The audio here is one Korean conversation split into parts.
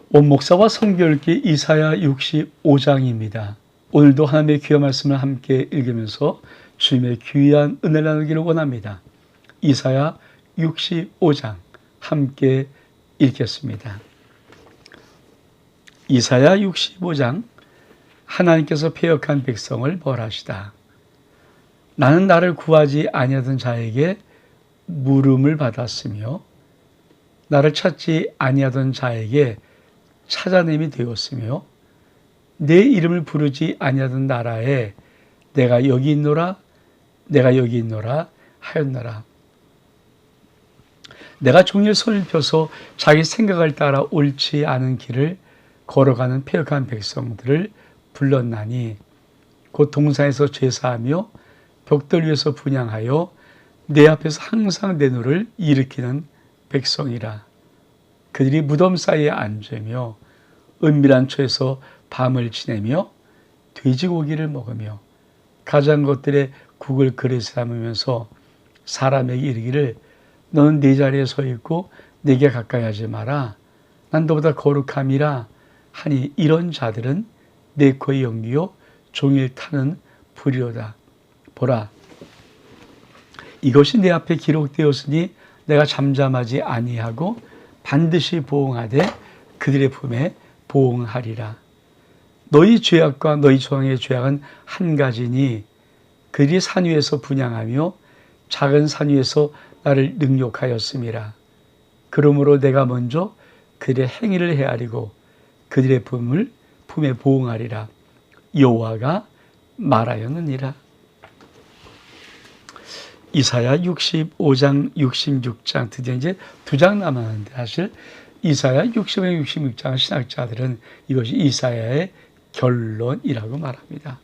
원목사와 성경읽기 이사야 65장입니다. 오늘도 하나님의 귀한 말씀을 함께 읽으면서 주님의 귀한 은혜를 나누기를 원합니다. 이사야 65장 함께 읽겠습니다. 이사야 65장. 하나님께서 패역한 백성을 벌하시다. 나는 나를 구하지 아니하던 자에게 물음을 받았으며 나를 찾지 아니하던 자에게 찾아냄이 되었으며 내 이름을 부르지 아니하던 나라에 내가 여기 있노라 하였노라. 내가 종일 손을 펴서 자기 생각을 따라 옳지 않은 길을 걸어가는 패역한 백성들을 불렀나니 곧 동산에서 제사하며 벽돌 위에서 분향하여 내 앞에서 항상 내 눈을 일으키는 백성이라. 그들이 무덤 사이에 앉으며 은밀한 처에서 밤을 지내며 돼지고기를 먹으며 가장 것들의 국을 그릇에 담으면서 사람에게 이르기를 너는 네 자리에 서 있고 내게 가까이 하지 마라. 난 너보다 거룩함이라 하니 이런 자들은 내 코의 연기요 종일 타는 불이로다. 보라, 이것이 내 앞에 기록되었으니 내가 잠잠하지 아니하고 반드시 보응하되 그들의 품에 보응하리라. 너희 죄악과 너희 조상의 죄악은 한 가지니 그들이 산 위에서 분향하며 작은 산 위에서 나를 능욕하였음이라. 그러므로 내가 먼저 그들의 행위를 헤아리고 그들의 품에 보응하리라. 여호와가 말하였느니라. 이사야 65장, 66장 드디어 이제 2장 남았는데 사실 이사야 65장, 66장 신학자들은 이것이 이사야의 결론이라고 말합니다.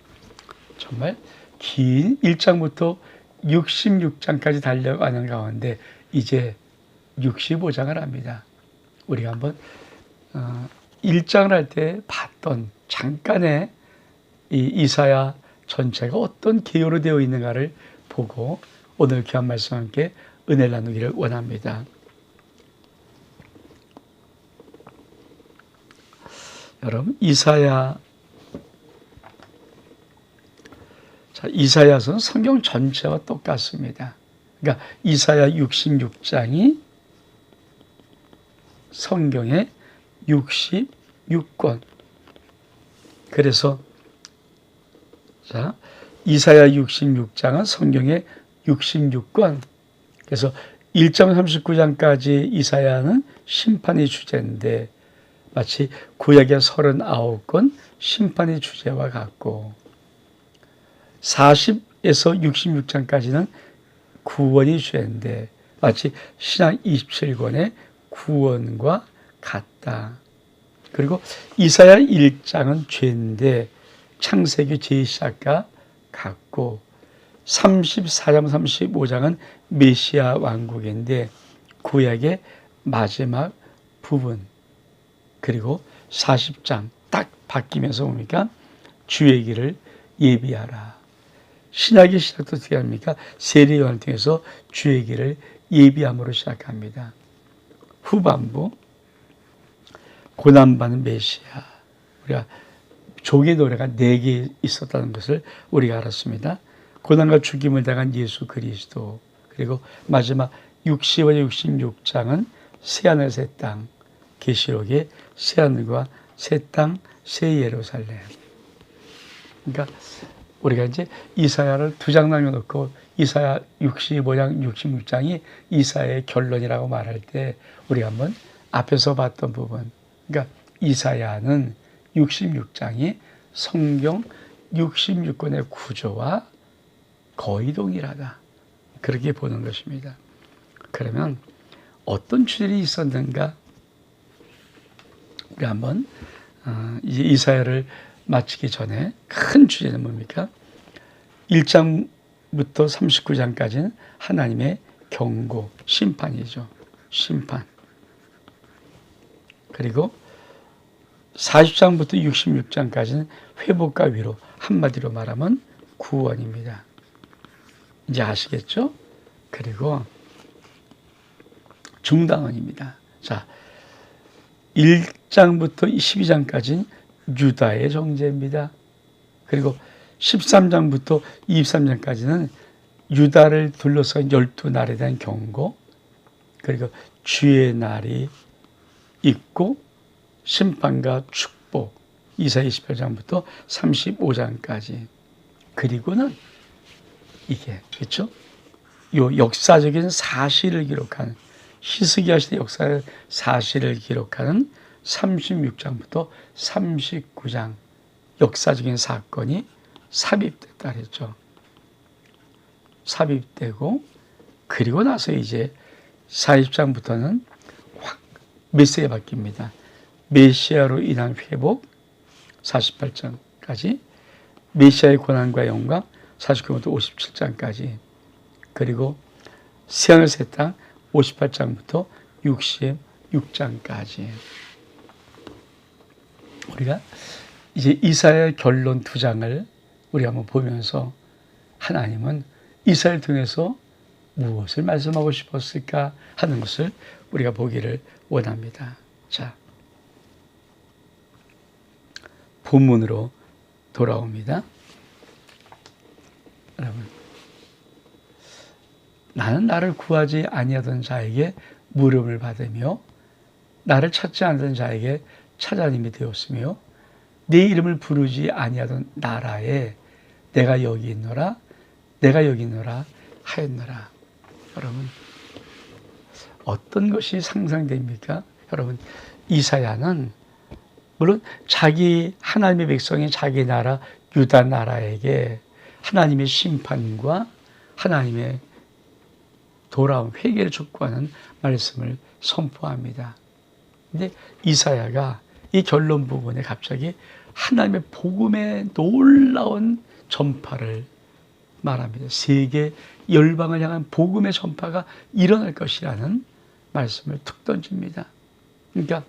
정말 긴 1장부터 66장까지 달려가는 가운데 이제 65장을 합니다. 우리가 한번 1장을 할 때 봤던 잠깐의 이 이사야 전체가 어떤 개요로 되어 있는가를 보고 오늘 귀한 말씀과 함께 은혜를 나누기를 원합니다. 여러분, 이사야서는 성경 전체와 똑같습니다. 그러니까 이사야 66장이 성경의 66권. 그래서 이사야 66장은 성경의 66권. 그래서 1장 39장까지 이사야는 심판의 주제인데 마치 구약의 39권 심판의 주제와 같고 40에서 66장까지는 구원이 주제인데 마치 신약 27권의 구원과 같다. 그리고 이사야 1장은 죄인데 창세기 제시작과 같고 34장 35장은 메시아 왕국인데 구약의 마지막 부분. 그리고 40장 딱 바뀌면서 뭡니까? 주의 길을 예비하라. 신약의 시작도 어떻게 합니까? 세례 요한을 통해서 주의 길을 예비함으로 시작합니다. 후반부 고난받는 메시아. 우리가 조개 노래가 4개 있었다는 것을 우리가 알았습니다. 고난과 죽임을 당한 예수 그리스도. 그리고 마지막 60와 66장은 새하늘 새 땅. 계시록의 새하늘과 새 땅, 새 예루살렘. 그러니까 우리가 이제 이사야를 2장 나눠놓고 이사야 65장, 66장이 이사야의 결론이라고 말할 때 우리가 한번 앞에서 봤던 부분. 그러니까 이사야는 66장이 성경 66권의 구조와 거의 동일하다. 그렇게 보는 것입니다. 그러면 어떤 주제들이 있었는가? 우리 한번 이제 이사야를 마치기 전에 큰 주제는 뭡니까? 1장부터 39장까지는 하나님의 경고, 심판이죠. 심판. 그리고 40장부터 66장까지는 회복과 위로, 한마디로 말하면 구원입니다. 이제 아시겠죠? 그리고 중단원입니다. 자, 10장부터 12장까지는 유다의 정죄입니다. 그리고 13장부터 23장까지는 유다를 둘러싼 12날에 대한 경고, 그리고 주의 날이 있고 심판과 축복, 이사야 28장부터 35장까지. 그리고는 이게 그렇죠? 요 역사적인 사실을 기록하는, 히스기야 시대 역사의 사실을 기록하는 36장부터 39장 역사적인 사건이 삽입됐다 그랬죠. 삽입되고, 그리고 나서 이제 40장부터는 확 메시아가 바뀝니다. 메시아로 인한 회복, 48장까지, 메시아의 고난과 영광, 49장부터 57장까지, 그리고 새하늘 새 땅, 58장부터 66장까지. 우리가 이제 이사야 결론 2장을 우리가 한번 보면서 하나님은 이사야를 통해서 무엇을 말씀하고 싶었을까 하는 것을 우리가 보기를 원합니다. 자, 본문으로 돌아옵니다. 여러분, 나는 나를 구하지 아니하던 자에게 물음을 받으며 나를 찾지 않던 자에게 찾아님이 되었으며 내 이름을 부르지 아니하던 나라에 내가 여기 있노라 하였노라. 여러분, 어떤 것이 상상됩니까? 여러분, 이사야는 물론 자기 하나님의 백성이 자기 나라 유다 나라에게 하나님의 심판과 하나님의 돌아온 회개를 촉구하는 말씀을 선포합니다. 근데 이사야가 이 결론 부분에 갑자기 하나님의 복음의 놀라운 전파를 말합니다. 세계 열방을 향한 복음의 전파가 일어날 것이라는 말씀을 툭 던집니다. 그러니까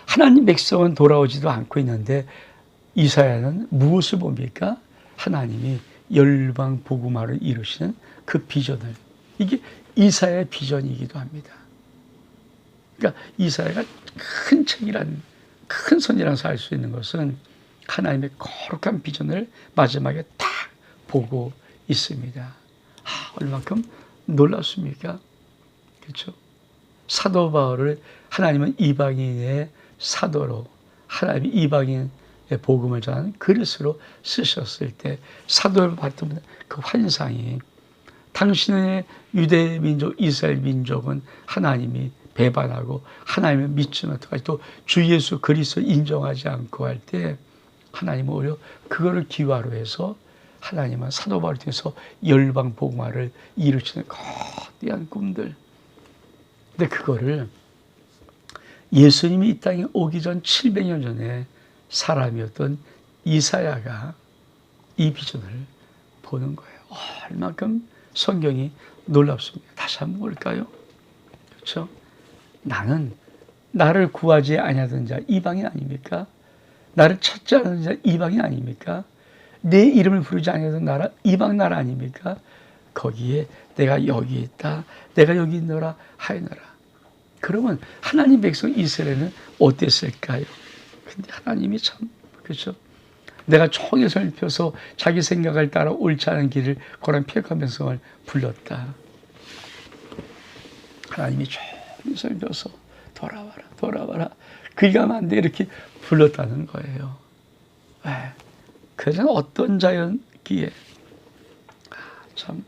하나님 백성은 돌아오지도 않고 있는데 이사야는 무엇을 봅니까? 하나님이 열방 복음화를 이루시는 그 비전을, 이게 이사야의 비전이기도 합니다. 그러니까 이사야가 큰 책이란, 큰 선이라서 알 수 있는 것은 하나님의 거룩한 비전을 마지막에 딱 보고 있습니다. 얼마큼 놀랍습니까? 그렇죠? 사도 바울을 하나님은 이방인의 사도로, 하나님이 이방인의 복음을 전하는 그릇으로 쓰셨을 때 사도를 받던 그 환상이, 당신의 유대 민족 이스라엘 민족은 하나님이 배반하고 하나님을 믿지 못하고 또 주 예수 그리스도 인정하지 않고 할 때 하나님은 오히려 그거를 기화로 해서 하나님은 사도 바울을 통해서 열방 복음화를 이루시는 거대한 꿈들. 근데 그거를 예수님이 이 땅에 오기 전 700년 전에 사람이었던 이사야가 이 비전을 보는 거예요. 얼마큼 성경이 놀랍습니다. 다시 한번 볼까요? 그렇죠? 나는 나를 구하지 아니하던 자 이방인 아닙니까? 나를 찾지 않는 자 이방인 아닙니까? 내 이름을 부르지 아니하던 나라 이방 나라 아닙니까? 거기에 내가 여기 있다, 내가 여기 있노라 하였노라. 그러면 하나님 백성 이스라엘은 어땠을까요? 근데 하나님이 참, 그렇죠? 내가 총에서 펴서 자기 생각을 따라 옳지 않은 길을 걸은 폐역한 백성을 불렀다. 하나님이 총에서 펴서 돌아와라. 그리 가면 안 돼. 이렇게 불렀다는 거예요. 왜? 그래서 어떤 자였기에 참,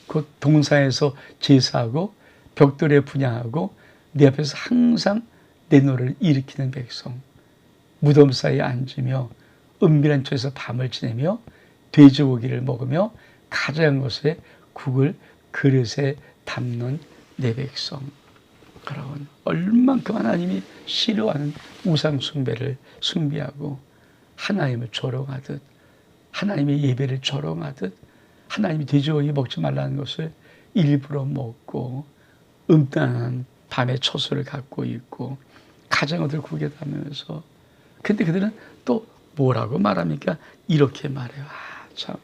그 동산에서 제사하고 벽돌에 분향하고 내 앞에서 항상 내 노래를 일으키는 백성, 무덤 사이에 앉으며 은밀한 chỗ에서 밤을 지내며 돼지고기를 먹으며 가장 것에 국을 그릇에 담는 내 백성. 여러분, 얼만큼 하나님이 싫어하는 우상 숭배를 숭배하고 하나님을 조롱하듯, 하나님의 예배를 조롱하듯, 하나님이 돼지고기 먹지 말라는 것을 일부러 먹고 음란한 밤의 처소를 갖고 있고 가장어들 국에 담으면서, 근데 그들은 또 뭐라고 말합니까? 이렇게 말해요. 참,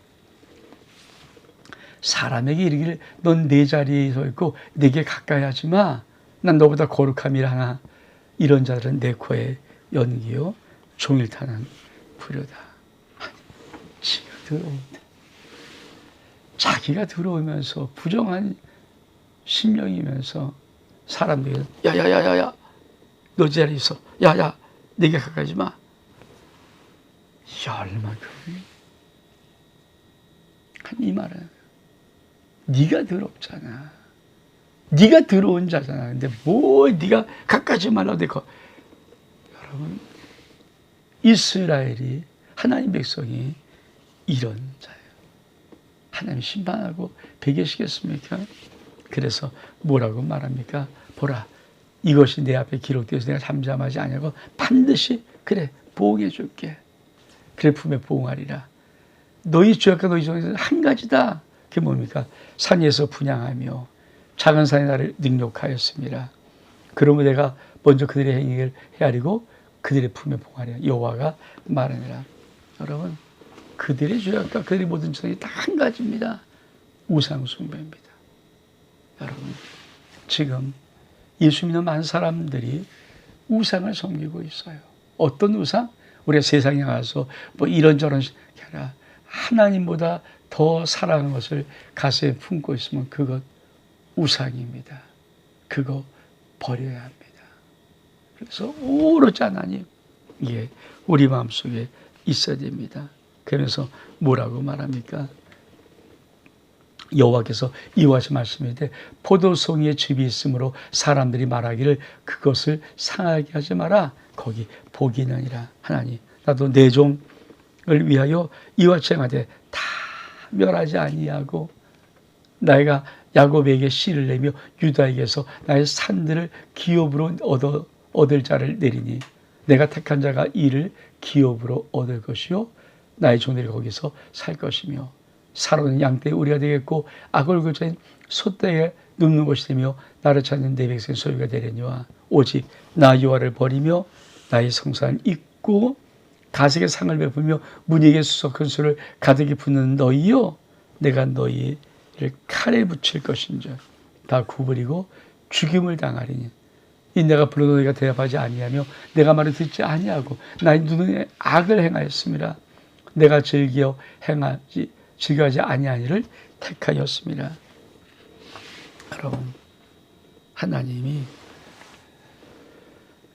사람에게 이르기를 넌 내 자리에 서 있고 내게 가까이 하지 마. 난 너보다 거룩함이라 하나. 이런 자들은 내 코에 연기요 종일 타는 불효다. 지가 들어온다. 자기가 들어오면서 부정한 심령이면서 사람들이 야야야야야 너 자리에 있어. 야야 내게 가까이 마. 얼마큼 이 말은 네가 더럽잖아. 네가 들어온 자잖아. 근데 뭐 네가 가까이 말라고 내거. 여러분 이스라엘이 하나님 백성이 이런 자예요. 하나님 심판하고 배교시겠습니까? 그래서 뭐라고 말합니까? 보라 이것이 내 앞에 기록되어서 내가 잠잠하지 아니하고 반드시 그래 보응해 줄게. 그래 품에 보응하리라. 너희 죄악과 너희 종에서 한 가지다. 그게 뭡니까? 산 위에서 분향하며 작은 산에 나를 능욕하였습니다. 그러면 내가 먼저 그들의 행위를 헤아리고 그들의 품에 보응하리라. 여호와가 말하니라. 여러분 그들의 죄악과 그들의 모든 죄악이 다 한 가지입니다. 우상 숭배입니다. 여러분 지금 예수 믿는 많은 사람들이 우상을 섬기고 있어요. 어떤 우상? 우리가 세상에 가서 뭐 이런저런 게 아니라 하나님보다 더 사랑하는 것을 가슴에 품고 있으면 그것 우상입니다. 그거 버려야 합니다. 그래서 오로지 하나님 이게 우리 마음속에 있어야 됩니다. 그래서 뭐라고 말합니까? 여호와께서 이와 같이 말씀하시되 포도송이에 즙이 있으므로 사람들이 말하기를 그것을 상하게 하지 마라. 거기 복이 있느니라. 하나님 나도 내 종을 위하여 이와 같이 행하되 다 멸하지 아니하고 내가 야곱에게 씨를 내며 유다에게서 나의 산들을 기업으로 얻을 자를 내리니 내가 택한 자가 이를 기업으로 얻을 것이요 나의 종들이 거기서 살 것이며 사로는 양떼의 우리가 되겠고 악을 굴자인 소떼에 눕는 것이 되며 나를 찾는 내 백성의 소유가 되려니와 오직 나 여호와를 버리며 나의 성산을 잊고 가색의 상을 베풀며 문에게 수석한 수를 가득히 붓는 너희여 내가 너희를 칼에 붙일 것인즉 다 구부리고 죽임을 당하리니 이 내가 불러도 너희가 대답하지 아니하며 내가 말을 듣지 아니하고 나의 눈에 악을 행하였습니다. 내가 즐겨하지 아니한 일을 택하였습니다. 여러분 하나님이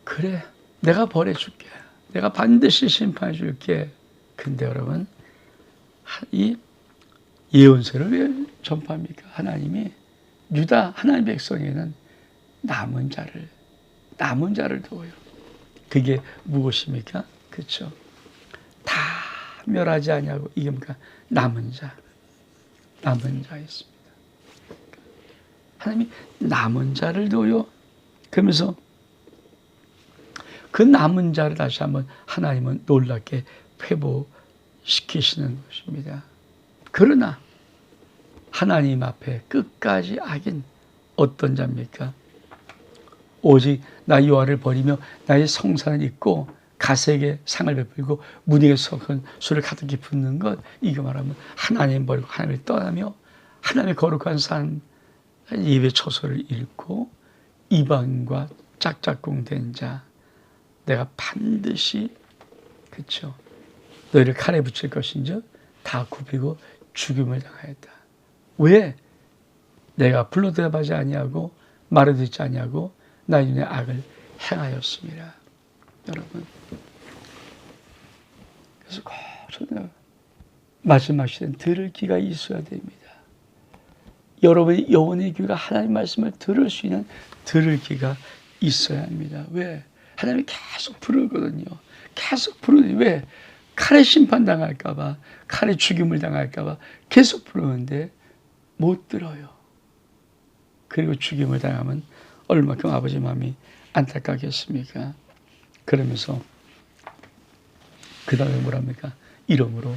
그래 내가 벌해줄게. 내가 반드시 심판해 줄게. 근데 여러분 이 예언서를 왜 전파합니까? 하나님이 유다 하나님 백성에는 남은 자를 두어요. 그게 무엇입니까? 그렇죠? 다 멸하지 아니하고 이게 뭔가 남은 자였습니다. 하나님이 남은 자를 둬요. 그러면서 그 남은 자를 다시 한번 하나님은 놀랍게 회복시키시는 것입니다. 그러나 하나님 앞에 끝까지 악인 어떤 자입니까? 오직 나 여호와를 버리며 나의 성산을 잊고 가색의 상을 베풀고 문에게 섞은 술을 가득히 붓는 것 이거 말하면 하나님 버리고 하나님을 떠나며 하나님의 거룩한 산 예배 처소를 잃고 이방인과 짝짝꿍된 자 내가 반드시 그렇죠 너희를 칼에 붙일 것인즉 다 굽히고 죽임을 당하였다. 왜? 내가 불러 대답하지 아니하고 말을 듣지 아니하고 나의 눈에 악을 행하였습니다. 여러분 그래서 꼭 저는 마지막 시대는 들을 귀가 있어야 됩니다. 여러분의 영혼의 귀가 하나님 말씀을 들을 수 있는 들을 귀가 있어야 합니다. 왜? 하나님이 계속 부르거든요. 계속 부르는 왜? 칼에 심판당할까 봐 칼에 죽임을 당할까 봐 계속 부르는데 못 들어요. 그리고 죽임을 당하면 얼마큼 아버지 마음이 안타깝겠습니까? 그러면서 그 다음에 뭐랍니까? 이러므로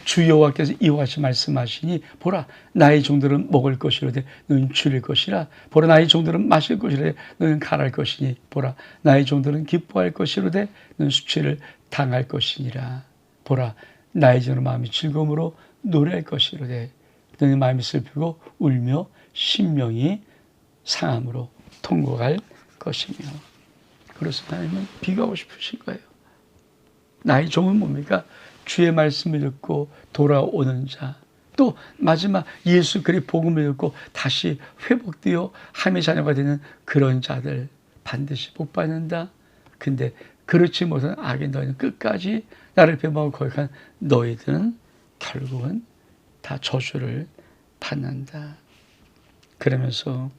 주 여호와께서 이와 같이 말씀하시니 보라 나의 종들은 먹을 것이로되 너희는 줄일 것이라 보라 나의 종들은 마실 것이로되 너희는 갈할 것이니 보라 나의 종들은 기뻐할 것이로되 너희는 수치를 당할 것이니라 보라 나의 종의 마음이 즐거움으로 노래할 것이로되 너희 마음이 슬프고 울며 심령이 상함으로 통곡할 것이며 그래서 하나님은 비교하고 싶으신 거예요. 나의 종은 뭡니까? 주의 말씀을 듣고 돌아오는 자, 또 마지막 예수 그리스도의 복음을 듣고 다시 회복되어 하나님의 자녀가 되는 그런 자들 반드시 복 받는다. 근데 그렇지 못한 악인 너희는 끝까지 나를 배반하고 거역한 너희들은 결국은 다 저주를 받는다. 그러면서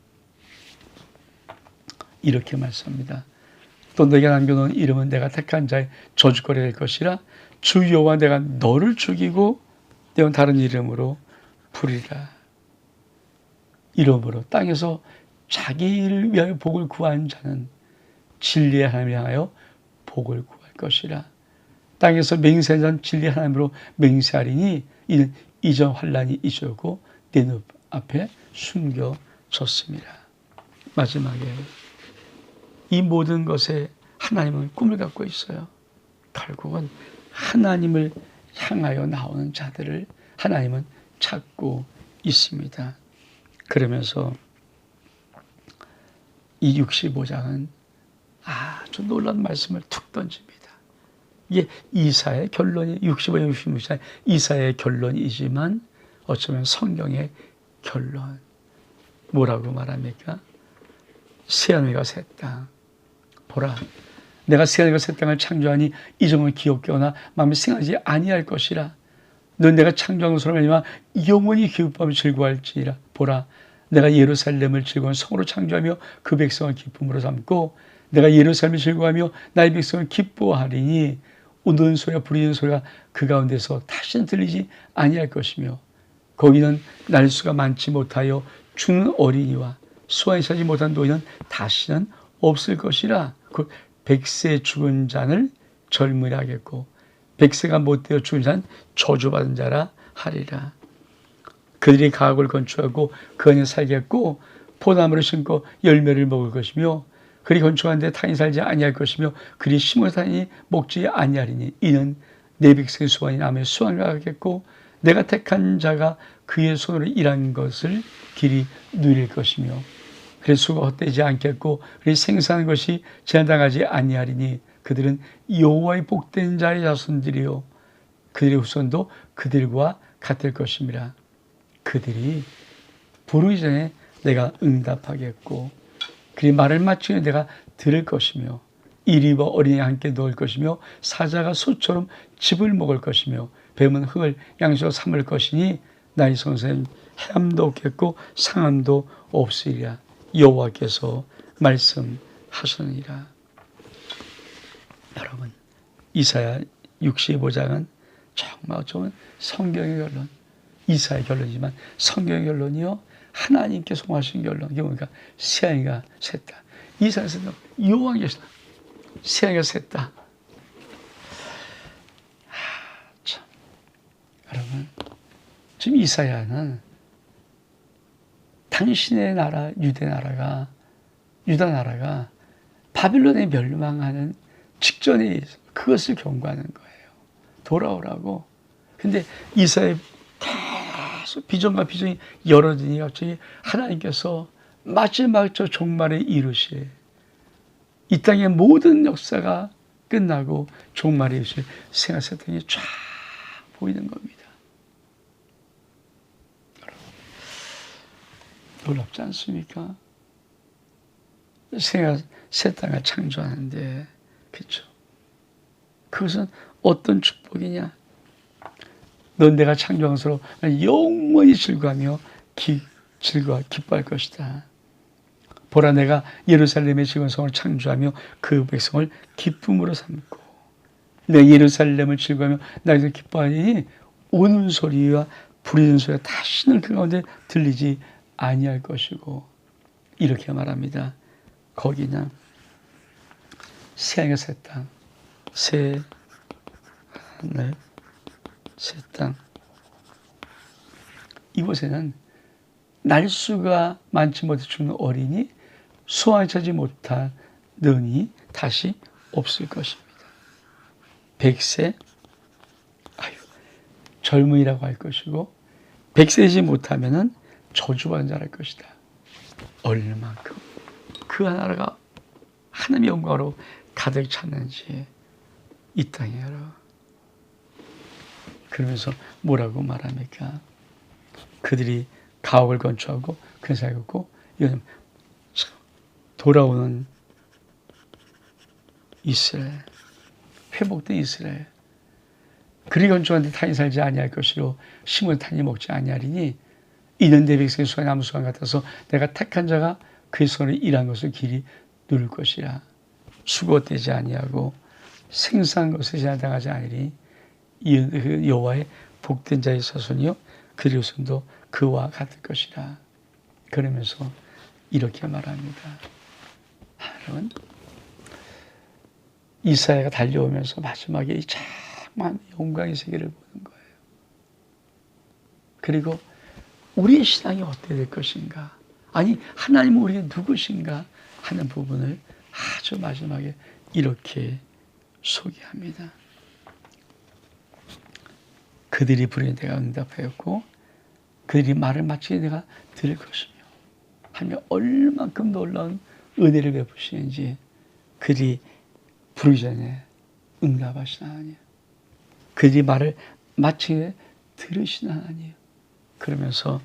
이렇게 말씀합니다. 또 내가 남겨놓은 이름은 내가 택한 자의 저주거리 될 것이라 주 여호와 내가 너를 죽이고 내가 다른 이름으로 부리라. 이름으로 땅에서 자기를 위하여 복을 구한 자는 진리의 하나님을 향하여 복을 구할 것이라. 땅에서 맹세한 자는 진리의 하나님으로 맹세하리니 이는 이전 환란이 잊어고 내 눈 앞에 숨겨졌습니다. 마지막에 이 모든 것에 하나님은 꿈을 갖고 있어요. 결국은 하나님을 향하여 나오는 자들을 하나님은 찾고 있습니다. 그러면서 이 65장은 아주 놀라운 말씀을 툭 던집니다. 이게 이사의 결론이 65장, 66장 이사의 결론이지만 어쩌면 성경의 결론. 뭐라고 말합니까? 새하늘과 새 땅. 보라, 내가 새하늘과 새 땅을 창조하니 이 점을 기업게 하나 마음에 생하지 아니할 것이라. 넌 내가 창조한 것으로 말미암아 영원히 기쁨을 즐거워할지라. 보라, 내가 예루살렘을 즐거운 성으로 창조하며 그 백성을 기쁨으로 삼고 내가 예루살렘을 즐거워하며 나의 백성을 기뻐하리니 우는 소리와 부르짖는 소리가 그 가운데서 다시는 들리지 아니할 것이며 거기는 날수가 많지 못하여 죽는 어린이와 수완이 차지 못한 노인은 다시는 없을 것이라. 그 100세 죽은 자를 젊으리 하겠고 100세가 못되어 죽은 자는 저주받은 자라 하리라. 그들이 가옥을 건축하고 그 안에 살겠고 포도나무를 심고 열매를 먹을 것이며 그리 건축하는데 타인이 살지 아니할 것이며 그리 심은 타인이 먹지 아니하리니 이는 내 백성의 수완이 남의 수완을 하겠고 내가 택한 자가 그의 손으로 일한 것을 길이 누릴 것이며 그의 수가 헛되지 않겠고 그의 생산한 것이 제한당하지 아니하리니 그들은 여호와의 복된 자의 자손들이요 그들의 후손도 그들과 같을 것임이라. 그들이 부르기 전에 내가 응답하겠고 그리 말을 마치면 내가 들을 것이며 이리와 어린이와 함께 놓을 것이며 사자가 소처럼 즙을 먹을 것이며 뱀은 흙을 양식으로 삼을 것이니 나의 성소에는 해함도 없겠고 상함도 없으리라. 여호와께서 말씀하셨느니라. 여러분, 이사야 65장은 정말 좋은 성경의 결론, 이사의 결론이지만 성경의 결론이요 하나님께 송하신 결론. 이게 뭡니까? 새하늘과 새 땅. 이사야 새 땅, 여호와 계시다. 새하늘과 새 땅. 참, 여러분, 지금 이사야는 당신의 나라 유다 나라가 바빌론에 멸망하는 직전에 그것을 경고하는 거예요. 돌아오라고. 근데 이사야의 계속 비전과 비전이 열어지니 갑자기 하나님께서 마지막 저 종말에 이르실 이 땅의 모든 역사가 끝나고 종말에 이르실 생활세상이 쫙 보이는 겁니다. 놀랍지 않습니까? 새 땅을 창조하는데, 그렇죠? 그것은 어떤 축복이냐? 넌 내가 창조한 것으로 영원히 즐거워하며 기뻐할 것이다. 보라, 내가 예루살렘의 즐거운 성을 창조하며 그 백성을 기쁨으로 삼고 내 예루살렘을 즐거워하며 나에서 기뻐하니 우는 소리와 부르짖는 소리가 다시는 그 가운데 들리지 아니할 것이고 이렇게 말합니다. 거기는 새하늘과 새 땅, 새 하늘, 새 땅. 이곳에는 날수가 많지 못해 죽는 어린이, 수완이 차지 못한 능이 다시 없을 것입니다. 100세, 젊은이라고 할 것이고 100세지 못하면은 저주받은 자랄 것이다. 얼마만큼 그 나라가 하나님의 영광으로 가득 찼는지 이 땅이라. 그러면서 뭐라고 말합니까? 그들이 가옥을 건축하고 그 사역하고 돌아오는 이스라엘, 회복된 이스라엘. 그리 건축한데 타니 살지 아니할 것이로 심은 타니 먹지 아니하리니 이는 내 백성의 수가 나무 수가 같아서 내가 택한 자가 그의 손에 일한 것을 길이 누를 것이라. 수고되지 아니하고 생사한 것을 제한당하지 아니리 여호와의 복된 자의 자손이요 그의 후손도 그와 같을 것이라. 그러면서 이렇게 말합니다. 여러분, 이사야가 달려오면서 마지막에 이 장만 영광의 세계를 보는 거예요. 그리고 우리의 신앙이 어떻게 될 것인가? 아니, 하나님은 우리의 누구신가? 하는 부분을 아주 마지막에 이렇게 소개합니다. 그들이 부르니 내가 응답하였고 그들이 말을 마치게 내가 들을 것이며 하며 얼만큼 놀라운 은혜를 베푸시는지 그들이 부르기 전에 응답하시나 하나님, 그들이 말을 마치게 들으시나 하나님. 그러면서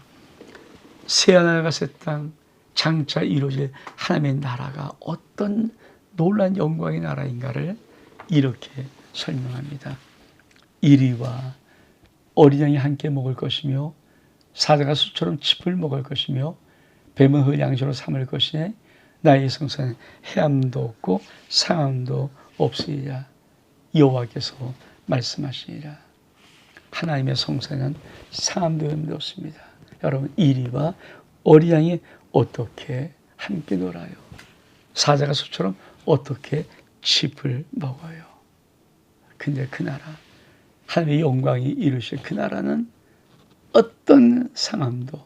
새하늘과 새 땅 장차 이루어질 하나님의 나라가 어떤 놀라운 영광의 나라인가를 이렇게 설명합니다. 이리와 어린 양이 함께 먹을 것이며 사자가 수처럼 짚을 먹을 것이며 뱀은 그 양식으로 삼을 것이니 나의 성산에 해함도 없고 상함도 없으리라. 여호와께서 말씀하시니라. 하나님의 성산에는 상함도 없습니다. 여러분, 이리와 어린 양이 어떻게 함께 놀아요? 사자가 수처럼 어떻게 짚을 먹어요? 근데 그 나라, 하나님의 영광이 이루실 그 나라는 어떤 상함도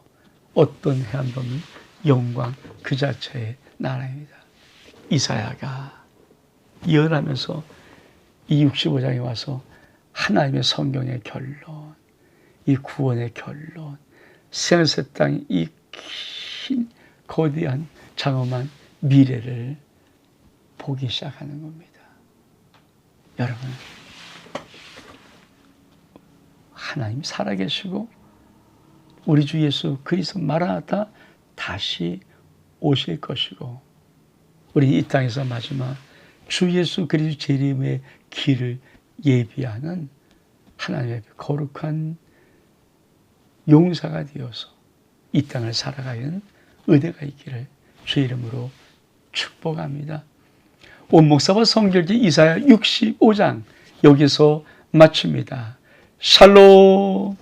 어떤 해함도 없는 영광 그 자체의 나라입니다. 이사야가 예언하면서 이 65장에 와서 하나님의 성경의 결론, 이 구원의 결론, 새하늘 땅의 이 긴 거대한 장엄한 미래를 보기 시작하는 겁니다. 여러분, 하나님 살아계시고 우리 주 예수 그리스도 마라나타 다시 오실 것이고 우리 이 땅에서 마지막 주 예수 그리스도 재림의 길을 예비하는 하나님의 거룩한 용사가 되어서 이 땅을 살아가는 은혜가 있기를 주의 이름으로 축복합니다. 온목사와 성결기 이사야 65장 여기서 마칩니다. 샬롬.